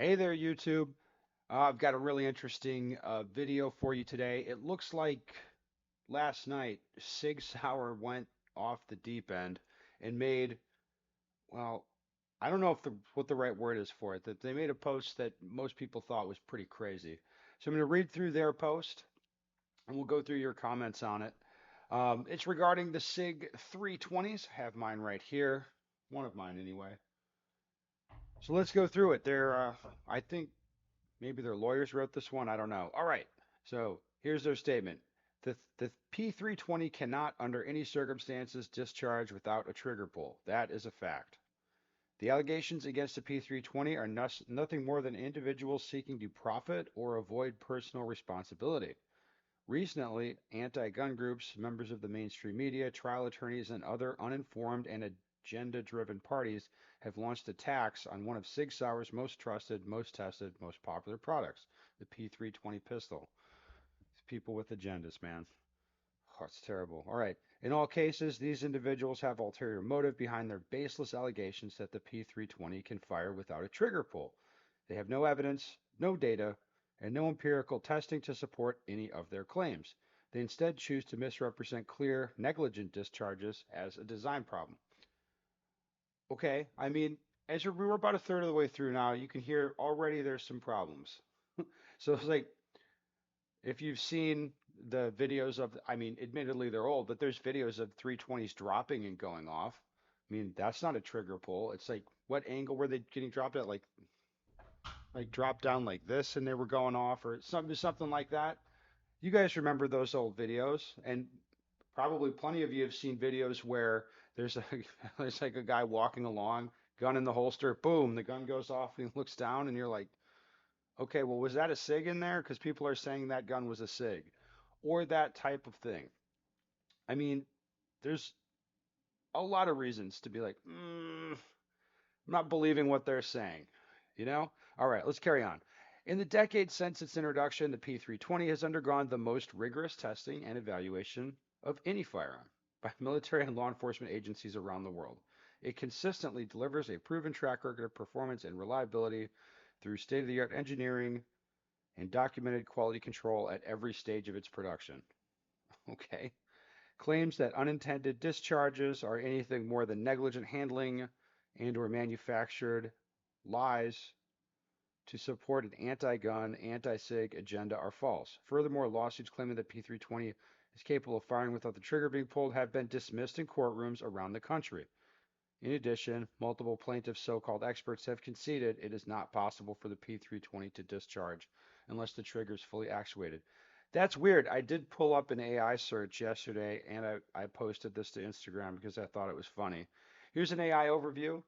Hey there, YouTube. I've got a really interesting video for you today. It looks like last night Sig Sauer went off the deep end and made, well, I don't know if what the right word is for it, that they made a post that most people thought was pretty crazy. So I'm going to read through their post and we'll go through your comments on it. It's regarding the Sig 320s. I have mine right here, one of mine anyway. So let's go through it. I think maybe their lawyers wrote this one. I don't know. All right. So here's their statement. The P320 cannot, under any circumstances, discharge without a trigger pull. That is a fact. The allegations against the P320 are nothing more than individuals seeking to profit or avoid personal responsibility. Recently, anti-gun groups, members of the mainstream media, trial attorneys, and other uninformed and agenda-driven parties have launched attacks on one of Sig Sauer's most trusted, most tested, most popular products, the P320 pistol. People with agendas, man. Oh, it's terrible. All right. In all cases, these individuals have ulterior motive behind their baseless allegations that the P320 can fire without a trigger pull. They have no evidence, no data, and no empirical testing to support any of their claims. They instead choose to misrepresent clear, negligent discharges as a design problem. Okay, I mean, we're about a third of the way through now, you can hear already there's some problems. So it's like if you've seen the videos of, I mean, admittedly they're old, but there's videos of 320s dropping and going off. I mean, that's not a trigger pull. It's like, what angle were they getting dropped at? Like drop down like this and they were going off or something like that. You guys remember those old videos, and probably plenty of you have seen videos where there's a there's like a guy walking along, gun in the holster, boom, the gun goes off and he looks down and you're like, okay, well, was that a SIG in there? Because people are saying that gun was a SIG, or that type of thing. I mean, there's a lot of reasons to be like, I'm not believing what they're saying, you know? All right, let's carry on. In the decades since its introduction, the P320 has undergone the most rigorous testing and evaluation of any firearm by military and law enforcement agencies around the world. It consistently delivers a proven track record of performance and reliability through state of the art engineering and documented quality control at every stage of its production. Okay. Claims that unintended discharges are anything more than negligent handling and or manufactured lies to support an anti-gun, anti-SIG agenda are false. Furthermore, lawsuits claiming that P320 is capable of firing without the trigger being pulled have been dismissed in courtrooms around the country. In addition, multiple plaintiffs' so-called experts have conceded it is not possible for the P320 to discharge unless the trigger is fully actuated. That's weird. I did pull up an AI search yesterday and I posted this to Instagram because I thought it was funny. Here's an AI overview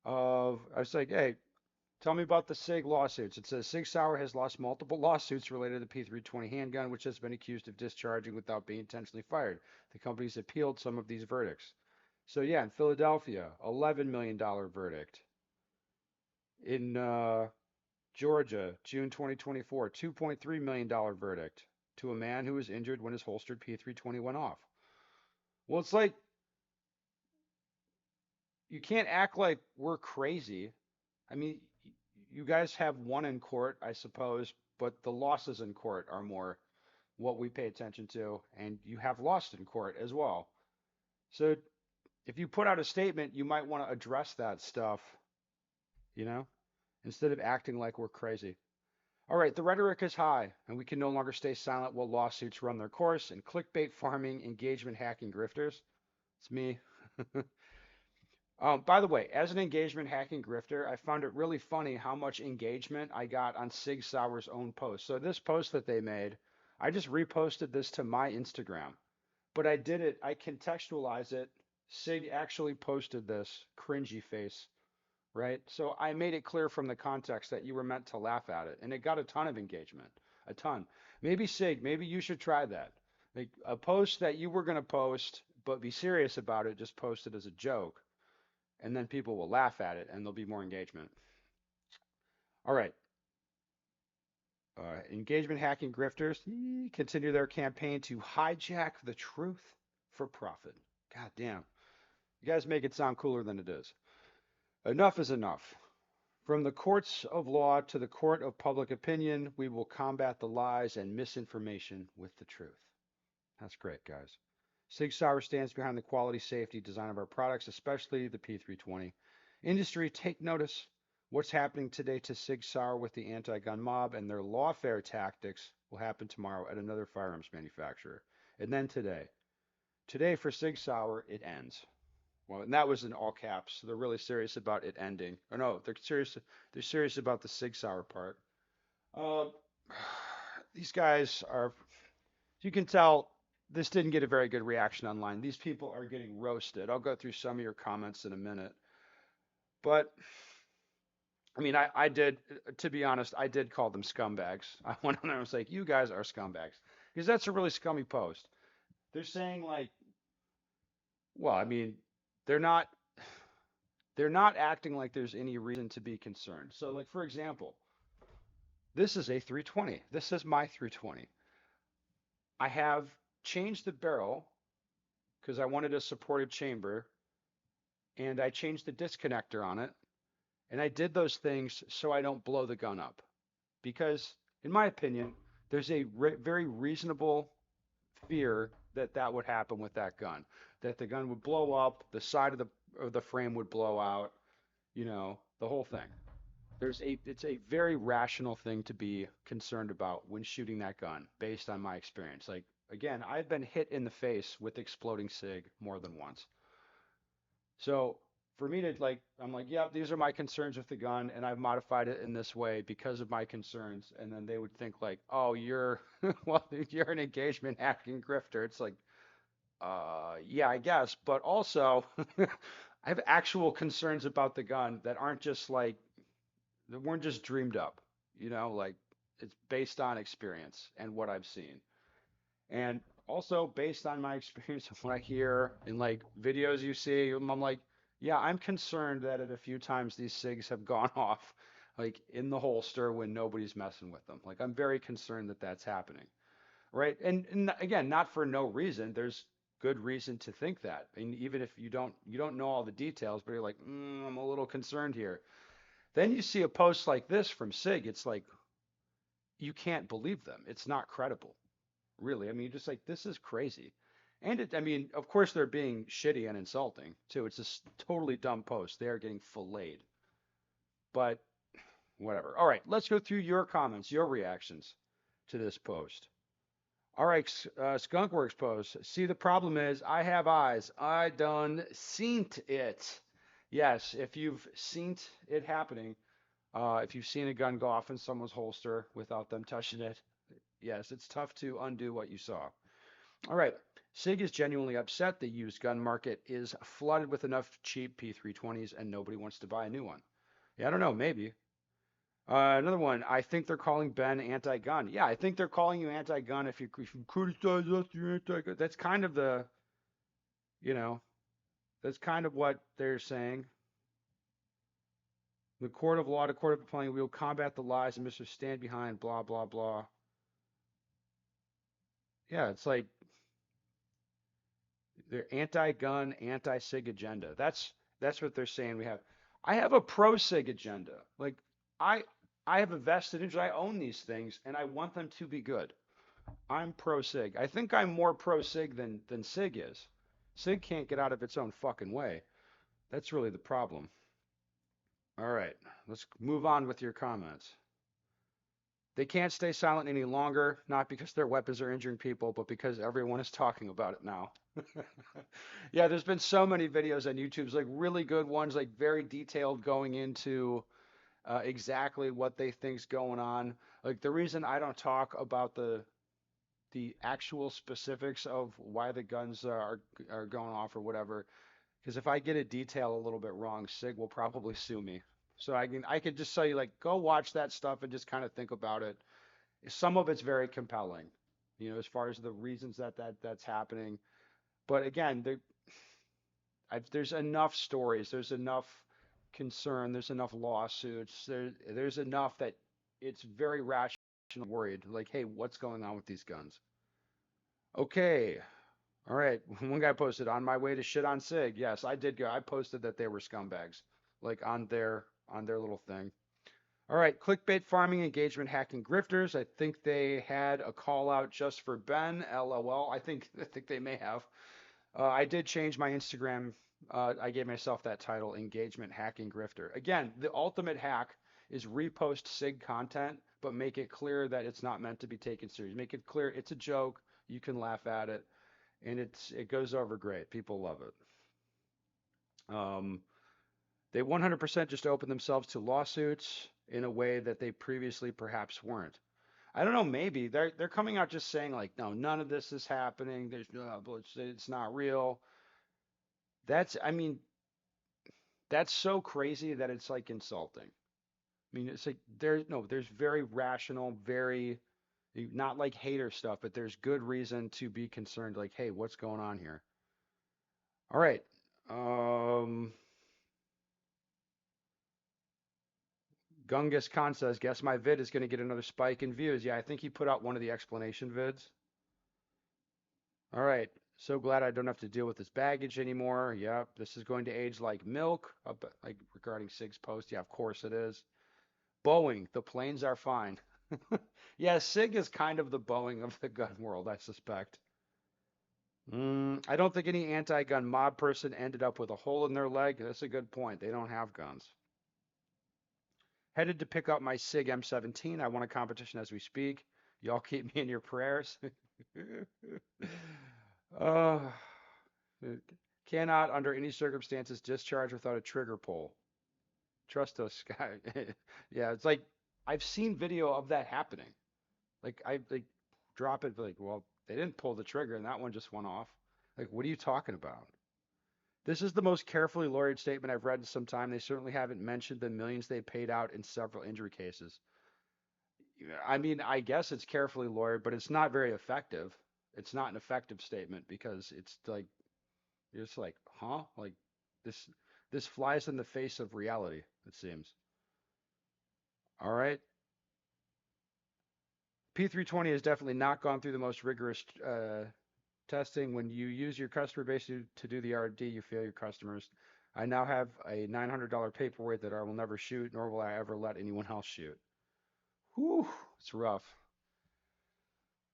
I was like, hey, tell me about the SIG lawsuits. It says Sig Sauer has lost multiple lawsuits related to the P320 handgun, which has been accused of discharging without being intentionally fired. The company's appealed some of these verdicts. So yeah, in Philadelphia, $11 million verdict. In Georgia, June 2024, $2.3 million verdict to a man who was injured when his holstered P320 went off. Well, it's like you can't act like we're crazy. I mean, you guys have won in court, I suppose, but the losses in court are more what we pay attention to, and you have lost in court as well. So if you put out a statement, you might want to address that stuff, you know, instead of acting like we're crazy. All right, the rhetoric is high, and we can no longer stay silent while lawsuits run their course and clickbait farming, engagement hacking grifters. It's me. By the way, as an engagement hacking grifter, I found it really funny how much engagement I got on Sig Sauer's own post. So this post that they made, I just reposted this to my Instagram, but I contextualize it. Sig actually posted this cringy face, right? So I made it clear from the context that you were meant to laugh at it, and it got a ton of engagement, a ton. Maybe Sig, maybe you should try that. Like a post that you were going to post, but be serious about it, just post it as a joke and then people will laugh at it and there'll be more engagement. All right. Engagement hacking grifters continue their campaign to hijack the truth for profit. God damn. You guys make it sound cooler than it is. Enough is enough. From the courts of law to the court of public opinion, we will combat the lies and misinformation with the truth. That's great, guys. Sig Sauer stands behind the quality, safety, design of our products, especially the P320. Industry, take notice. What's happening today to Sig Sauer with the anti-gun mob and their lawfare tactics will happen tomorrow at another firearms manufacturer. And then today. Today for Sig Sauer, it ends. Well, and that was in all caps. So they're really serious about it ending. Or no, they're serious. They're serious about the Sig Sauer part. Uh, these guys are. You can tell this didn't get a very good reaction online. These people are getting roasted. I'll go through some of your comments in a minute. But I mean, I did, to be honest, I did call them scumbags. I went on there and was like, you guys are scumbags. Because that's a really scummy post. They're saying like, well, I mean, they're not they're not acting like there's any reason to be concerned. So like for example, this is a 320. This is my 320. I have changed the barrel because I wanted a supported chamber and I changed the disconnector on it. And I did those things so I don't blow the gun up. Because, in my opinion, there's a very reasonable fear that that would happen with that gun. That the gun would blow up, the side of the frame would blow out, the whole thing. It's a very rational thing to be concerned about when shooting that gun, based on my experience. Like, again, I've been hit in the face with exploding SIG more than once. So for me to like, I'm like, yeah, these are my concerns with the gun, and I've modified it in this way because of my concerns. And then they would think like, oh, you're, well, you're an engagement hacking grifter. It's like, yeah, I guess, but also I have actual concerns about the gun that aren't just like, that weren't just dreamed up, like it's based on experience and what I've seen. And also based on my experience of what I hear in like videos you see, I'm like, yeah, I'm concerned that at a few times these SIGs have gone off like in the holster when nobody's messing with them. Like I'm very concerned that that's happening, right? And again, not for no reason. There's good reason to think that. And even if you don't know all the details, but you're like, I'm a little concerned here. Then you see a post like this from SIG. It's like you can't believe them. It's not credible. Really. I mean, just like this is crazy. And I mean, of course they're being shitty and insulting too. It's just totally dumb post. They are getting filleted. But whatever. All right, let's go through your comments, your reactions to this post. All right, Skunkworks post. See, the problem is I have eyes. I done seen it. Yes, if you've seen it happening, if you've seen a gun go off in someone's holster without them touching it, yes, it's tough to undo what you saw. All right. SIG is genuinely upset the used gun market is flooded with enough cheap P320s and nobody wants to buy a new one. Yeah, I don't know, maybe. Another one, I think they're calling Ben anti-gun. Yeah, I think they're calling you anti-gun if you criticize us, you're anti-gun. That's kind of you know, that's kind of what they're saying. The court of law, the court of applying, we will combat the lies and Mr. Stand behind, blah, blah, blah. Yeah, it's like they're anti-gun, anti-sig agenda. That's what they're saying we have. I have a pro-sig agenda. Like I I have a vested interest. I own these things and I want them to be good. I'm pro-sig. I think I'm more pro-sig than sig is. Sig can't get out of its own fucking way. That's really the problem. All right, let's move on with your comments. They can't stay silent any longer, not because their weapons are injuring people, but because everyone is talking about it now. Yeah, there's been so many videos on YouTube, like really good ones, like very detailed, going into exactly what they think's going on. Like the reason I don't talk about the actual specifics of why the guns are going off or whatever, because if I get a detail a little bit wrong, Sig will probably sue me. So I can just tell you like go watch that stuff and just kind of think about it. Some of it's very compelling, as far as the reasons that's happening. But again, there's enough stories, there's enough concern, there's enough lawsuits, there's enough that it's very rational worried. Like, hey, what's going on with these guns? Okay, all right. One guy posted on my way to shit on Sig. Yes, I did go. I posted that they were scumbags, like on their on their little thing. All right, clickbait farming, engagement hacking, grifters. I think they had a call out just for Ben. LOL. I think they may have. I did change my Instagram. I gave myself that title, engagement hacking grifter. Again, the ultimate hack is repost SIG content, but make it clear that it's not meant to be taken serious. Make it clear it's a joke. You can laugh at it, and it goes over great. People love it. Um, they 100% just open themselves to lawsuits in a way that they previously perhaps weren't. I don't know, maybe they're coming out just saying like, no, none of this is happening. There's no, it's not real. I mean, that's so crazy that it's like insulting. I mean, it's like there's very rational, very not like hater stuff, but there's good reason to be concerned. Like, hey, what's going on here? All right. Um, Gungus Khan says, guess my vid is going to get another spike in views. Yeah, I think he put out one of the explanation vids. All right. So glad I don't have to deal with this baggage anymore. Yep. This is going to age like milk. Like regarding Sig's post. Yeah, of course it is. Boeing, the planes are fine. Yeah, Sig is kind of the Boeing of the gun world, I suspect. I don't think any anti-gun mob person ended up with a hole in their leg. That's a good point. They don't have guns. Headed to pick up my Sig M17. I won a competition as we speak. Y'all keep me in your prayers. uh, cannot, under any circumstances, discharge without a trigger pull. Trust us, guy. Yeah, it's like I've seen video of that happening. Like I like drop it like, well, they didn't pull the trigger and that one just went off. Like, what are you talking about? This is the most carefully lawyered statement I've read in some time. They certainly haven't mentioned the millions they paid out in several injury cases. I mean, I guess it's carefully lawyered, but it's not very effective. It's not an effective statement because it's like you're just like, huh? Like this this flies in the face of reality, it seems. All right. P320 has definitely not gone through the most rigorous testing. When you use your customer base to do the R&D, you fail your customers. I now have a $900 paperweight that I will never shoot, nor will I ever let anyone else shoot. Whew, it's rough.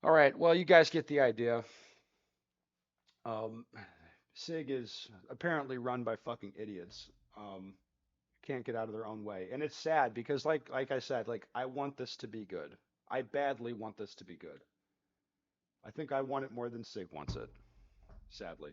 All right, well, you guys get the idea. Um, SIG is apparently run by fucking idiots. Can't get out of their own way, and it's sad because, like I said, like I want this to be good. I badly want this to be good. I think I want it more than SIG wants it, sadly.